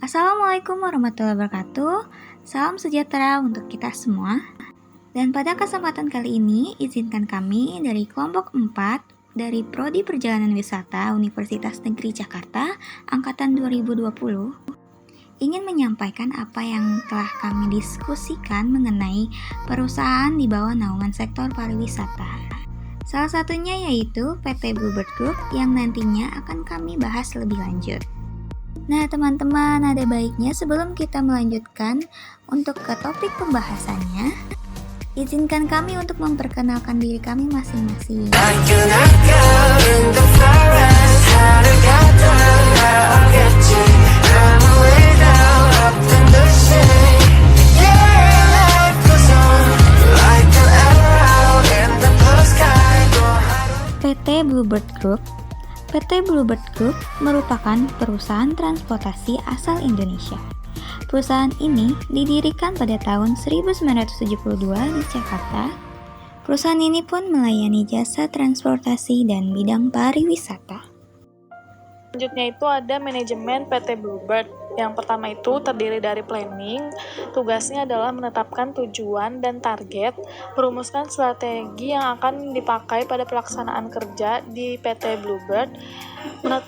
Assalamualaikum warahmatullahi wabarakatuh. Salam sejahtera untuk kita semua. Dan pada kesempatan kali ini, izinkan kami dari kelompok 4 dari Prodi Perjalanan Wisata Universitas Negeri Jakarta angkatan 2020 ingin menyampaikan apa yang telah kami diskusikan mengenai perusahaan di bawah naungan sektor pariwisata. Salah satunya yaitu PT Bluebird Group yang nantinya akan kami bahas lebih lanjut. Nah teman-teman, ada baiknya sebelum kita melanjutkan untuk ke topik pembahasannya, izinkan kami untuk memperkenalkan diri kami masing-masing. PT Bluebird Group. PT Bluebird Group merupakan perusahaan transportasi asal Indonesia. Perusahaan ini didirikan pada tahun 1972 di Jakarta. Perusahaan ini pun melayani jasa transportasi dan bidang pariwisata. Selanjutnya itu ada manajemen PT Bluebird. Yang pertama itu terdiri dari planning, tugasnya adalah menetapkan tujuan dan target, merumuskan strategi yang akan dipakai pada pelaksanaan kerja di PT Bluebird,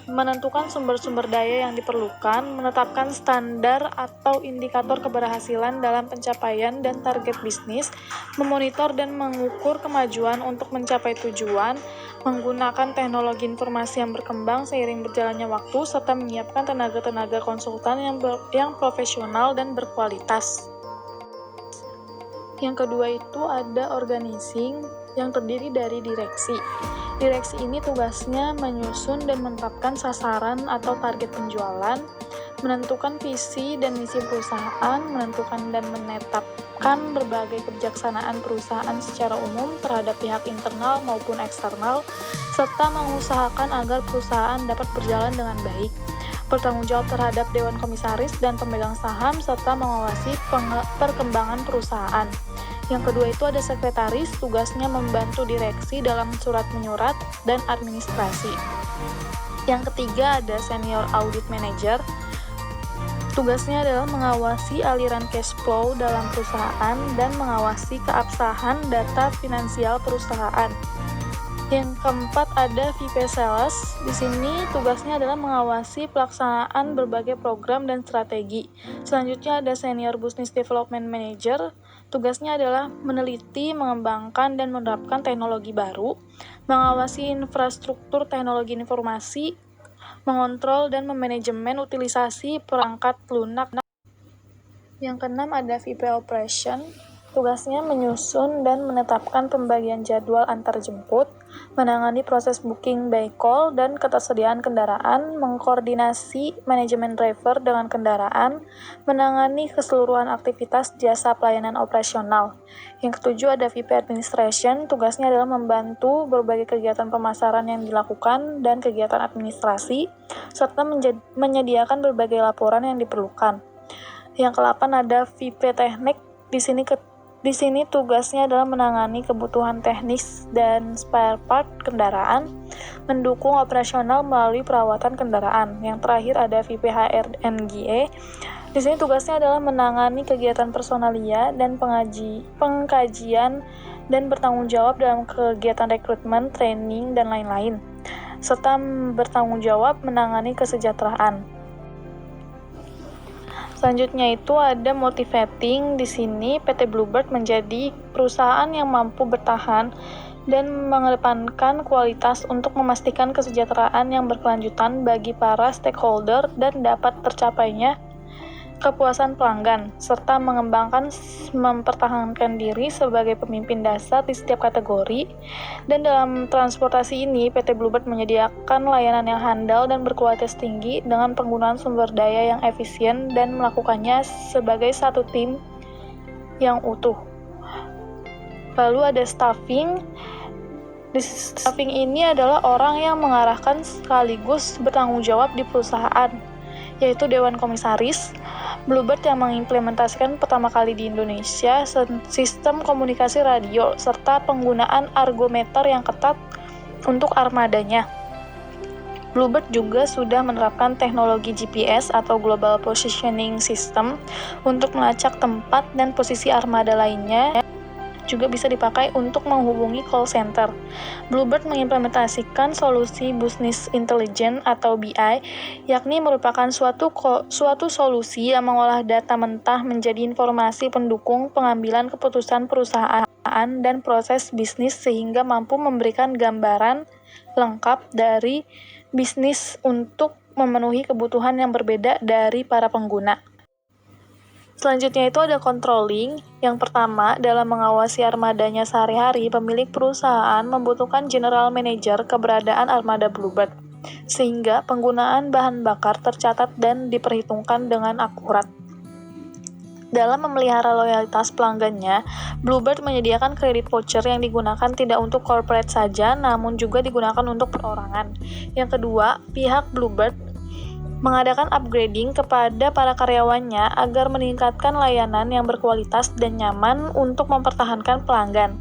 menentukan sumber-sumber daya yang diperlukan, menetapkan standar atau indikator keberhasilan dalam pencapaian dan target bisnis, memonitor dan mengukur kemajuan untuk mencapai tujuan, menggunakan teknologi informasi yang berkembang seiring berjalannya waktu, serta menyiapkan tenaga-tenaga konsultan yang profesional dan berkualitas. Yang kedua itu ada organizing yang terdiri dari direksi. Direksi ini tugasnya menyusun dan menetapkan sasaran atau target penjualan, menentukan visi dan misi perusahaan, menentukan dan menetapkan berbagai kebijaksanaan perusahaan secara umum terhadap pihak internal maupun eksternal, serta mengusahakan agar perusahaan dapat berjalan dengan baik, bertanggung jawab terhadap Dewan Komisaris dan pemegang saham, serta mengawasi perkembangan perusahaan. Yang kedua itu ada sekretaris, tugasnya membantu direksi dalam surat menyurat dan administrasi. Yang ketiga ada senior audit manager, tugasnya adalah mengawasi aliran cash flow dalam perusahaan dan mengawasi keabsahan data finansial perusahaan. Yang keempat ada VP Sales. Di sini tugasnya adalah mengawasi pelaksanaan berbagai program dan strategi. Selanjutnya ada Senior Business Development Manager. Tugasnya adalah meneliti, mengembangkan dan menerapkan teknologi baru, mengawasi infrastruktur teknologi informasi, mengontrol dan memanajemen utilisasi perangkat lunak. Yang keenam ada VP Operation. Tugasnya menyusun dan menetapkan pembagian jadwal antar jemput, menangani proses booking by call dan ketersediaan kendaraan, mengkoordinasi manajemen driver dengan kendaraan, menangani keseluruhan aktivitas jasa pelayanan operasional. Yang ketujuh ada VP Administration, tugasnya adalah membantu berbagai kegiatan pemasaran yang dilakukan dan kegiatan administrasi, serta menyediakan berbagai laporan yang diperlukan. Yang ke-8 ada VP Teknik. Di sini tugasnya adalah menangani kebutuhan teknis dan spare part kendaraan, mendukung operasional melalui perawatan kendaraan. Yang terakhir ada VP HR NGE. Di sini tugasnya adalah menangani kegiatan personalia dan pengkajian dan bertanggung jawab dalam kegiatan rekrutmen, training, dan lain-lain, serta bertanggung jawab menangani kesejahteraan. Selanjutnya itu ada motivating. Di sini PT Bluebird menjadi perusahaan yang mampu bertahan dan mengedepankan kualitas untuk memastikan kesejahteraan yang berkelanjutan bagi para stakeholder dan dapat tercapainya kepuasan pelanggan, serta mempertahankan diri sebagai pemimpin dasar di setiap kategori. Dan dalam transportasi ini, PT Bluebird menyediakan layanan yang handal dan berkualitas tinggi dengan penggunaan sumber daya yang efisien dan melakukannya sebagai satu tim yang utuh. Lalu ada staffing. Staffing ini adalah orang yang mengarahkan sekaligus bertanggung jawab di perusahaan, yaitu Dewan Komisaris. Bluebird yang mengimplementasikan pertama kali di Indonesia sistem komunikasi radio serta penggunaan argometer yang ketat untuk armadanya. Bluebird juga sudah menerapkan teknologi GPS atau Global Positioning System untuk melacak tempat dan posisi armada lainnya, juga bisa dipakai untuk menghubungi call center. Bluebird mengimplementasikan solusi Business Intelligence atau BI, yakni merupakan suatu solusi yang mengolah data mentah menjadi informasi pendukung pengambilan keputusan perusahaan dan proses bisnis sehingga mampu memberikan gambaran lengkap dari bisnis untuk memenuhi kebutuhan yang berbeda dari para pengguna. Selanjutnya itu ada controlling. Yang pertama, dalam mengawasi armadanya sehari-hari, pemilik perusahaan membutuhkan general manager keberadaan armada Bluebird, sehingga penggunaan bahan bakar tercatat dan diperhitungkan dengan akurat. Dalam memelihara loyalitas pelanggannya, Bluebird menyediakan kredit voucher yang digunakan tidak untuk corporate saja, namun juga digunakan untuk perorangan. Yang kedua, pihak Bluebird mengadakan upgrading kepada para karyawannya agar meningkatkan layanan yang berkualitas dan nyaman untuk mempertahankan pelanggan.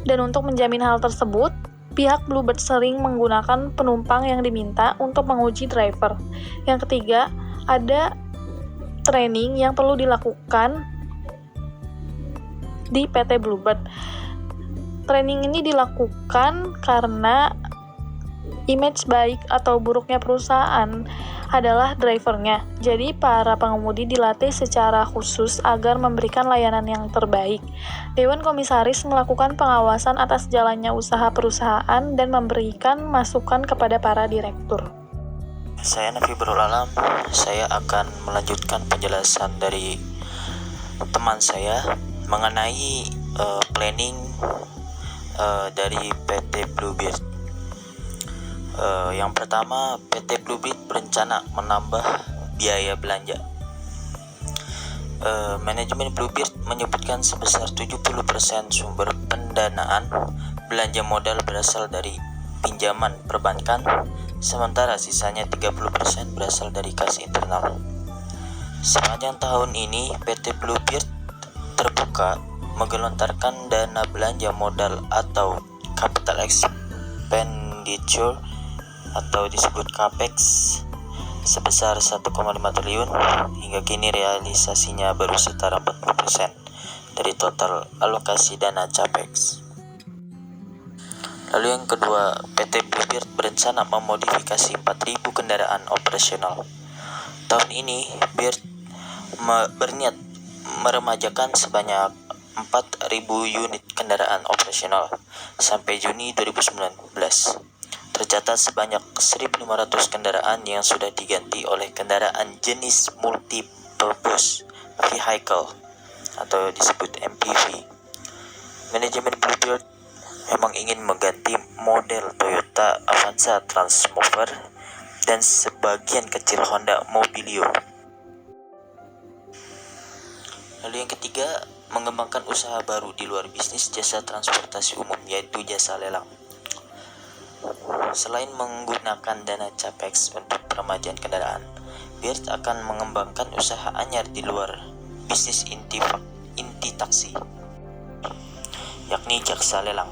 Dan untuk menjamin hal tersebut, pihak Bluebird sering menggunakan penumpang yang diminta untuk menguji driver. Yang ketiga, ada training yang perlu dilakukan di PT Bluebird. Training ini dilakukan karena image baik atau buruknya perusahaan adalah drivernya. Jadi para pengemudi dilatih secara khusus agar memberikan layanan yang terbaik. Dewan Komisaris melakukan pengawasan atas jalannya usaha perusahaan dan memberikan masukan kepada para direktur. Saya Nafibrul Alam. Saya akan melanjutkan penjelasan dari teman saya mengenai planning dari PT Bluebird. Yang pertama, PT Bluebird berencana menambah biaya belanja. Manajemen Bluebird menyebutkan sebesar 70% sumber pendanaan belanja modal berasal dari pinjaman perbankan, sementara sisanya 30% berasal dari kas internal. Sepanjang tahun ini, PT Bluebird terbuka menggelontorkan dana belanja modal atau capital expenditure atau disebut CAPEX sebesar 1,5 triliun. Hingga kini realisasinya baru setara 40% dari total alokasi dana CAPEX. Lalu yang kedua, PT Bluebird berencana memodifikasi 4.000 kendaraan operasional. Tahun ini, Bird berniat meremajakan sebanyak 4.000 unit kendaraan operasional sampai Juni 2019. Tercatat sebanyak 1.500 kendaraan yang sudah diganti oleh kendaraan jenis multi-purpose vehicle atau disebut MPV. Manajemen Bluebird memang ingin mengganti model Toyota Avanza Transmover dan sebagian kecil Honda Mobilio. Lalu yang ketiga, mengembangkan usaha baru di luar bisnis jasa transportasi umum, yaitu jasa lelang. Selain menggunakan dana CAPEX untuk peremajaan kendaraan, Bird akan mengembangkan usaha anyar di luar bisnis inti taksi, yakni jasa lelang.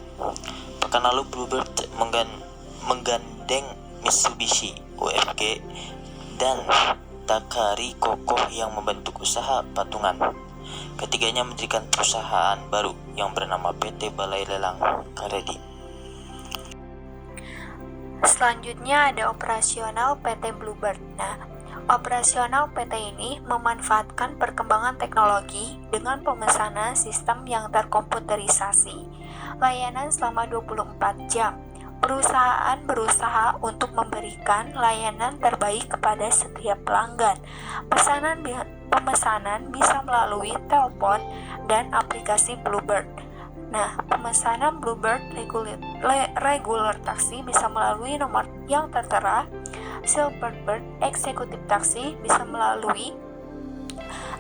Pekan lalu Bluebird menggandeng Mitsubishi UFG dan Takari Kokoh yang membentuk usaha patungan. Ketiganya mendirikan perusahaan baru yang bernama PT Balai Lelang Karedi. Selanjutnya ada operasional PT Bluebird. Nah, operasional PT ini memanfaatkan perkembangan teknologi dengan pemesanan sistem yang terkomputerisasi. Layanan selama 24 jam. Perusahaan berusaha untuk memberikan layanan terbaik kepada setiap pelanggan. Pemesanan bisa melalui telepon dan aplikasi Bluebird. Nah, pemesanan Bluebird regular taksi bisa melalui nomor yang tertera, Silverbird eksekutif taksi bisa melalui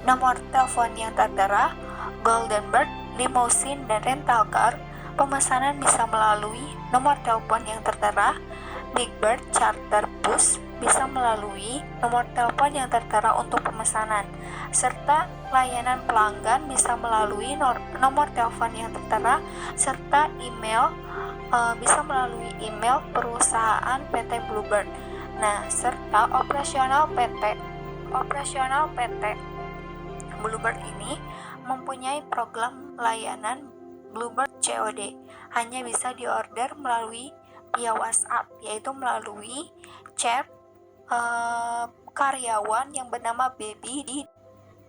nomor telepon yang tertera, Goldenbird limousine dan rental car pemesanan bisa melalui nomor telepon yang tertera, Bigbird charter bus bisa melalui nomor telepon yang tertera untuk pemesanan, serta layanan pelanggan bisa melalui nomor telepon yang tertera, serta email bisa melalui email perusahaan PT Bluebird. Nah, serta operasional PT. Operasional PT Bluebird ini mempunyai program layanan Bluebird COD. Hanya bisa diorder melalui via WhatsApp, yaitu melalui chat karyawan yang bernama Baby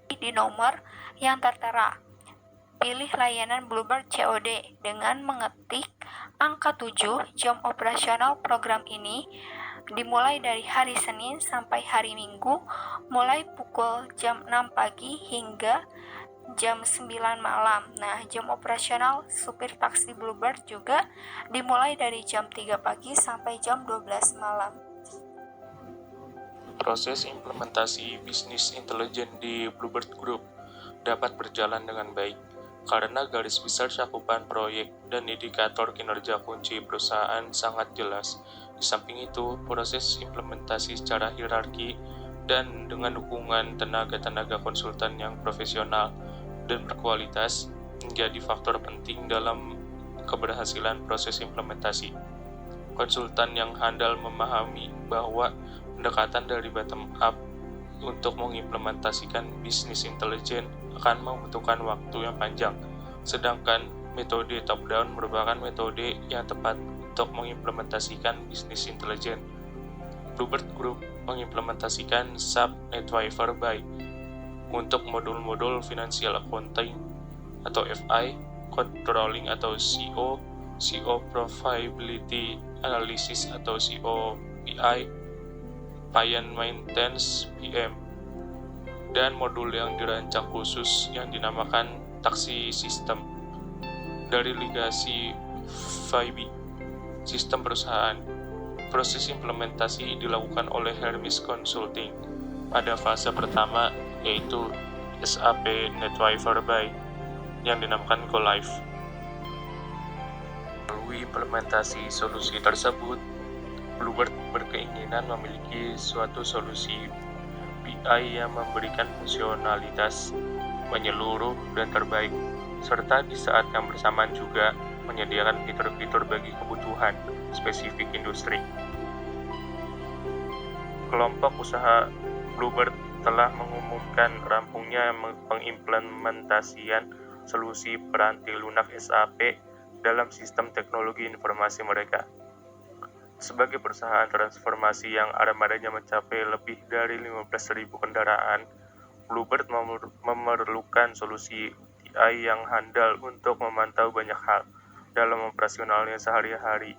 di nomor yang tertera. Pilih layanan Bluebird COD dengan mengetik angka 7. Jam operasional program ini dimulai dari hari Senin sampai hari Minggu, mulai pukul jam 6 pagi hingga jam 9 malam. Nah, jam operasional supir taksi Bluebird juga dimulai dari jam 3 pagi sampai jam 12 malam. Proses implementasi bisnis intelijen di Bluebird Group dapat berjalan dengan baik karena garis besar cakupan proyek dan indikator kinerja kunci perusahaan sangat jelas. Di samping itu, proses implementasi secara hierarki dan dengan dukungan tenaga-tenaga konsultan yang profesional dan berkualitas menjadi faktor penting dalam keberhasilan proses implementasi. Konsultan yang handal memahami bahwa pendekatan dari bottom up untuk mengimplementasikan bisnis intelijen akan membutuhkan waktu yang panjang, sedangkan metode top-down merupakan metode yang tepat untuk mengimplementasikan bisnis intelijen. Bluebird Group mengimplementasikan SAP NetWeaver Buy untuk modul-modul Financial Accounting atau FI, Controlling atau CO, CO Profitability Analysis atau COPI, Payment Maintenance PM, dan modul yang dirancang khusus yang dinamakan taksi sistem dari legasi FIB, sistem perusahaan. Proses implementasi dilakukan oleh Hermes Consulting pada fase pertama, yaitu SAP NetWeaver Buy yang dinamakan Go Live. Melalui implementasi solusi tersebut, Bluebird berkeinginan memiliki suatu solusi BI yang memberikan fungsionalitas menyeluruh dan terbaik, serta di saat yang bersamaan juga menyediakan fitur-fitur bagi kebutuhan spesifik industri. Kelompok usaha Bluebird telah mengumumkan rampungnya pengimplementasian solusi peranti lunak SAP dalam sistem teknologi informasi mereka. Sebagai perusahaan transformasi yang armadanya mencapai lebih dari 15.000 kendaraan, Bluebird memerlukan solusi TI yang handal untuk memantau banyak hal dalam operasionalnya sehari-hari.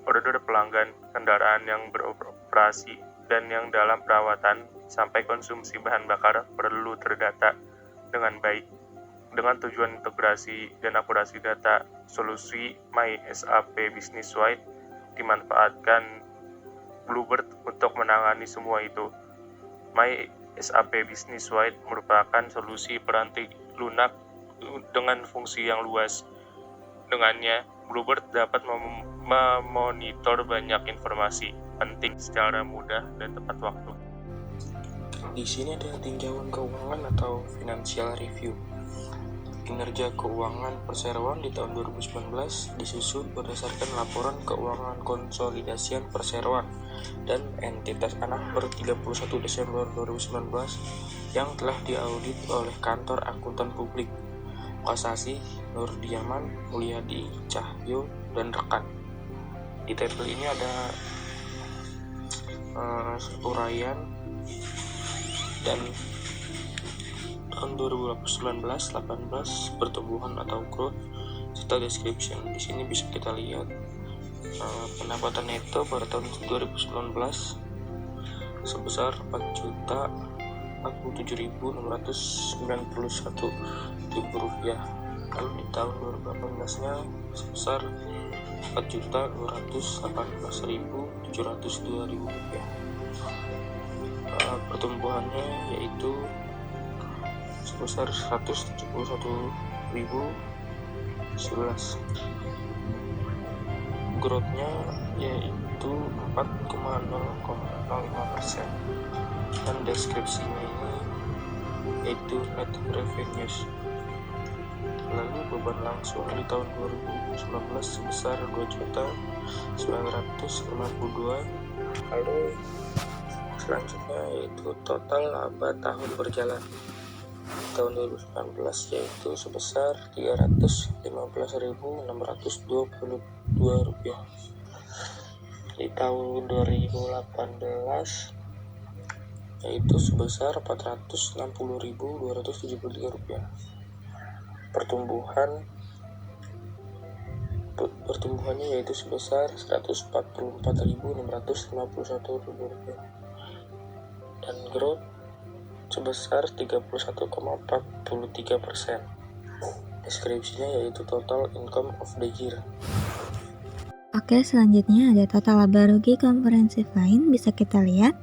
Order pelanggan, kendaraan yang beroperasi, dan yang dalam perawatan sampai konsumsi bahan bakar perlu terdata dengan baik. Dengan tujuan integrasi dan akurasi data, solusi My SAP Business Suite dimanfaatkan Bluebird untuk menangani semua itu. My SAP Business Suite merupakan solusi peranti lunak dengan fungsi yang luas. Dengannya, Bluebird dapat memonitor banyak informasi penting secara mudah dan tepat waktu. Di sini ada tinjauan keuangan atau financial review. Kinerja keuangan perseroan di tahun 2019 disusun berdasarkan laporan keuangan konsolidasian perseroan dan entitas anak per 31 Desember 2019 yang telah diaudit oleh kantor akuntan publik Kasasi, Nurdiaman, Mulyadi, Cahyo, dan rekan. Di tabel ini ada uraian dan tahun 2019-18 pertumbuhan atau growth serta description. Di sini bisa kita lihat pendapatan neto pada tahun 2019 sebesar 4.047.691 rupiah. Lalu di tahun 2018-nya sebesar 4.218.702 rupiah. Pertumbuhannya yaitu sebesar 171.011. Growth-nya yaitu 4,005%. Dan deskripsinya ini yaitu net revenues. Lalu beban langsung di tahun 2019 sebesar 2.952.000 Lalu selanjutnya yaitu total laba tahun berjalan tahun 2019 yaitu sebesar Rp315.622. Di tahun 2018 yaitu sebesar Rp460.273. Pertumbuhannya yaitu sebesar Rp144.651 dan growth sebesar 31,43%. Deskripsinya yaitu total income of the year. Oke, selanjutnya ada total laba rugi komprehensif lain. Bisa kita lihat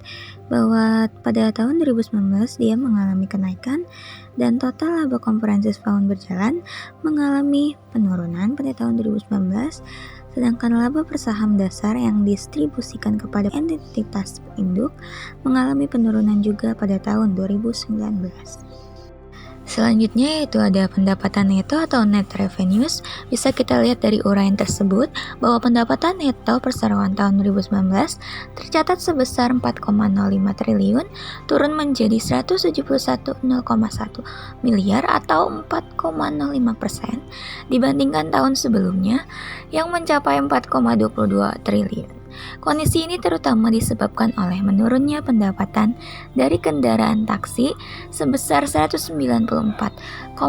bahwa pada tahun 2019 dia mengalami kenaikan dan total laba komprehensif tahun berjalan mengalami penurunan pada tahun 2019, sedangkan laba per saham dasar yang didistribusikan kepada entitas induk mengalami penurunan juga pada tahun 2019. Selanjutnya yaitu ada pendapatan neto atau net revenues. Bisa kita lihat dari uraian tersebut bahwa pendapatan neto perseroan tahun 2019 tercatat sebesar 4,05 triliun, turun menjadi 171,1 miliar atau 4,05% dibandingkan tahun sebelumnya yang mencapai 4,22 triliun. Kondisi ini terutama disebabkan oleh menurunnya pendapatan dari kendaraan taksi sebesar 194,40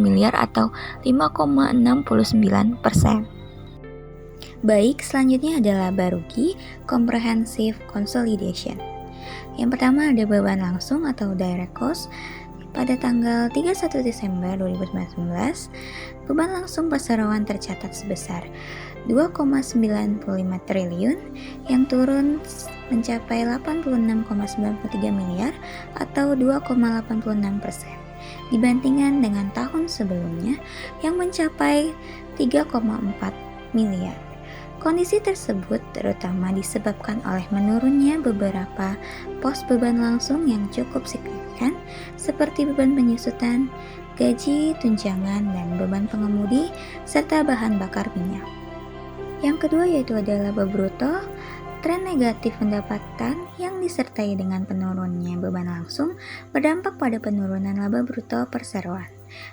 miliar atau 5,69%. Baik, selanjutnya adalah laba rugi comprehensive consolidation. Yang pertama ada beban langsung atau direct cost. Pada tanggal 31 Desember 2019, beban langsung perseroan tercatat sebesar 2,95 triliun yang turun mencapai 86,93 miliar atau 2,86% dibandingkan dengan tahun sebelumnya yang mencapai 3,4 miliar. Kondisi tersebut terutama disebabkan oleh menurunnya beberapa pos beban langsung yang cukup signifikan seperti beban penyusutan, gaji, tunjangan, dan beban pengemudi, serta bahan bakar minyak. Yang kedua yaitu adalah laba bruto. Tren negatif pendapatan yang disertai dengan penurunnya beban langsung berdampak pada penurunan laba bruto perseroan.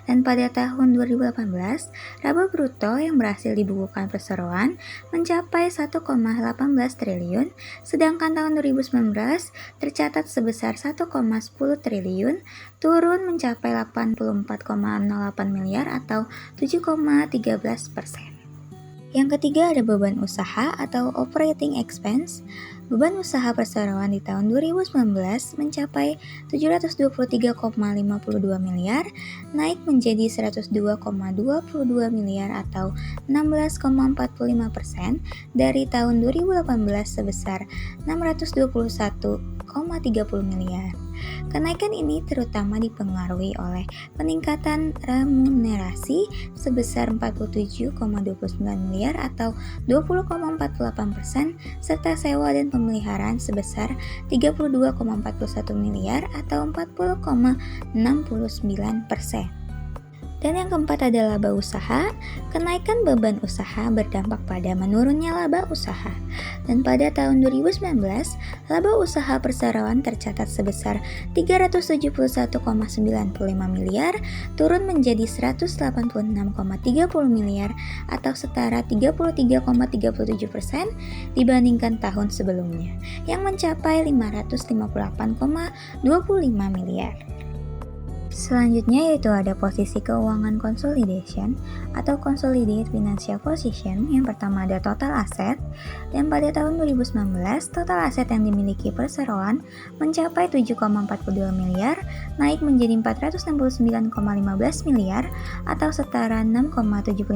Dan pada tahun 2018, laba bruto yang berhasil dibukukan perseroan mencapai 1,18 triliun, sedangkan tahun 2019 tercatat sebesar 1,10 triliun, turun mencapai 84,08 miliar atau 7,13%. Yang ketiga ada beban usaha atau operating expense. Beban usaha perseroan di tahun 2019 mencapai 723,52 miliar, naik menjadi 102,22 miliar atau 16,45% dari tahun 2018 sebesar 621,30 miliar. Kenaikan ini terutama dipengaruhi oleh peningkatan remunerasi sebesar 47,29 miliar atau 20,48% serta sewa dan pemeliharaan sebesar 32,41 miliar atau 40,69%. Dan yang keempat adalah laba usaha. Kenaikan beban usaha berdampak pada menurunnya laba usaha. Dan pada tahun 2019, laba usaha perseroan tercatat sebesar 371,95 miliar, turun menjadi 186,30 miliar atau setara 33,37% dibandingkan tahun sebelumnya, yang mencapai 558,25 miliar. Selanjutnya yaitu ada posisi keuangan consolidation atau consolidated financial position. Yang pertama ada total aset, dan pada tahun 2019 total aset yang dimiliki perseroan mencapai 7,42 miliar, naik menjadi 469,15 miliar atau setara 6,75%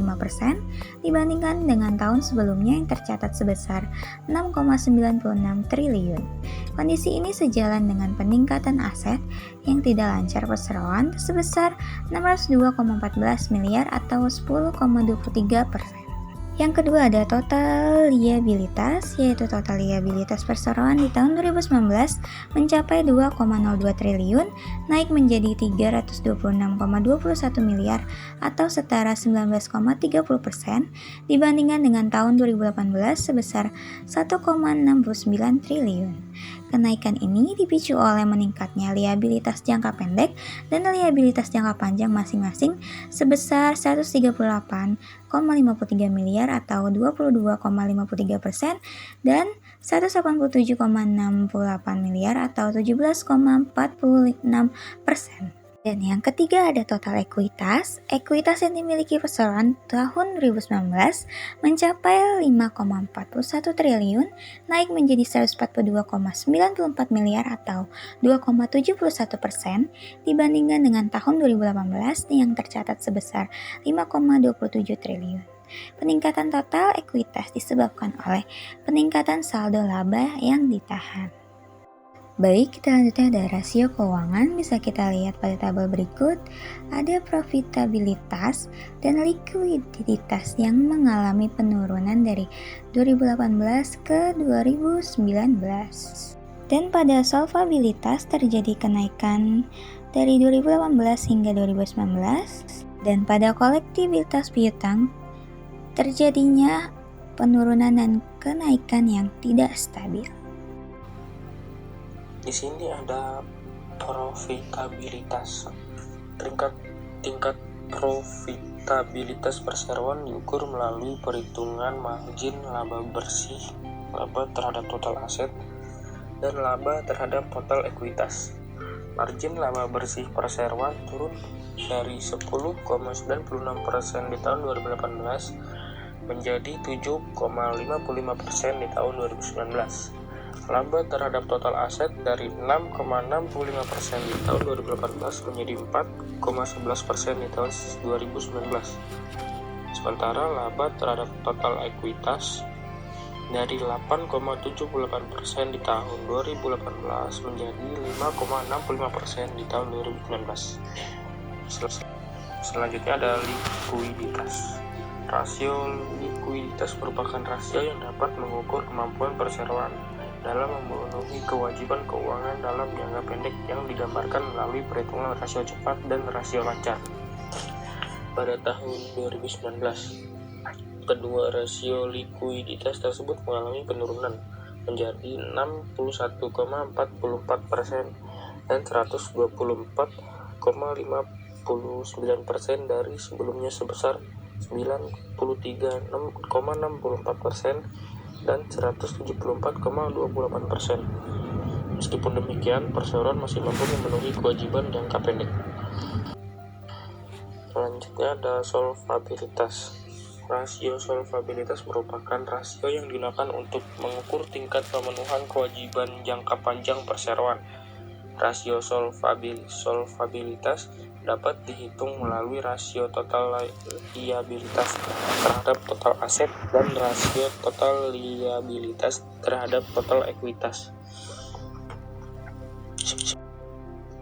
dibandingkan dengan tahun sebelumnya yang tercatat sebesar 6,96 triliun. Kondisi ini sejalan dengan peningkatan aset yang tidak lancar perseroan sebesar 602,14 miliar atau 10,23%. Yang kedua ada total liabilitas, yaitu total liabilitas perseroan di tahun 2019 mencapai 2,02 triliun, naik menjadi 326,21 miliar atau setara 19,30% dibandingkan dengan tahun 2018 sebesar 1,69 triliun. Kenaikan ini dipicu oleh meningkatnya liabilitas jangka pendek dan liabilitas jangka panjang masing-masing sebesar 138,53 miliar atau 22,53% dan 187,68 miliar atau 17,46%. Dan yang ketiga ada total ekuitas. Ekuitas yang dimiliki perseroan tahun 2019 mencapai 5,41 triliun, naik menjadi 142,94 miliar atau 2,71% dibandingkan dengan tahun 2018 yang tercatat sebesar 5,27 triliun. Peningkatan total ekuitas disebabkan oleh peningkatan saldo laba yang ditahan. Baik, kita lanjutnya ada rasio keuangan, bisa kita lihat pada tabel berikut. Ada profitabilitas dan likuiditas yang mengalami penurunan dari 2018 ke 2019. Dan pada solvabilitas terjadi kenaikan dari 2018 hingga 2019. Dan pada kolektibilitas piutang terjadinya penurunan dan kenaikan yang tidak stabil. Di sini ada profitabilitas. Tingkat profitabilitas perseroan diukur melalui perhitungan margin laba bersih, laba terhadap total aset, dan laba terhadap total ekuitas. Margin laba bersih perseroan turun dari 10,96% di tahun 2018 menjadi 7,55% di tahun 2019. Laba terhadap total aset dari 6,65% di tahun 2018 menjadi 4,11% di tahun 2019. Sementara laba terhadap total ekuitas dari 8,78% di tahun 2018 menjadi 5,65% di tahun 2019. Selanjutnya ada likuiditas. Rasio likuiditas merupakan rasio yang dapat mengukur kemampuan perseroan dalam memenuhi kewajiban keuangan dalam jangka pendek yang digambarkan melalui perhitungan rasio cepat dan rasio lancar. Pada tahun 2019, kedua rasio likuiditas tersebut mengalami penurunan menjadi 61,44% dan 124,59% dari sebelumnya sebesar 93,64% dan 174,28%. Meskipun demikian, perseroan masih mampu memenuhi kewajiban jangka pendek. Selanjutnya ada solvabilitas. Rasio solvabilitas merupakan rasio yang digunakan untuk mengukur tingkat pemenuhan kewajiban jangka panjang perseroan. Rasio solvabilitas dapat dihitung melalui rasio total liabilitas terhadap total aset dan rasio total liabilitas terhadap total ekuitas.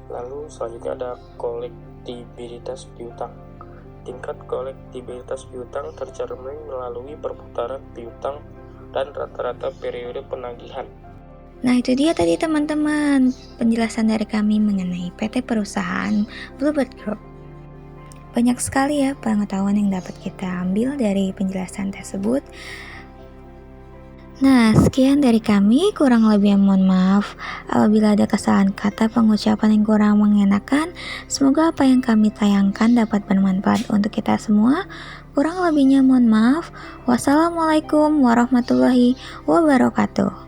Lalu selanjutnya ada kolektibilitas piutang. Tingkat kolektibilitas piutang tercermin melalui perputaran piutang dan rata-rata periode penagihan. Nah, itu dia tadi teman-teman penjelasan dari kami mengenai PT Perusahaan Bluebird Group. Banyak sekali ya pengetahuan yang dapat kita ambil dari penjelasan tersebut. Nah, sekian dari kami, kurang lebih mohon maaf apabila ada kesalahan kata pengucapan yang kurang mengenakan. Semoga apa yang kami tayangkan dapat bermanfaat untuk kita semua. Kurang lebihnya mohon maaf. Wassalamualaikum warahmatullahi wabarakatuh.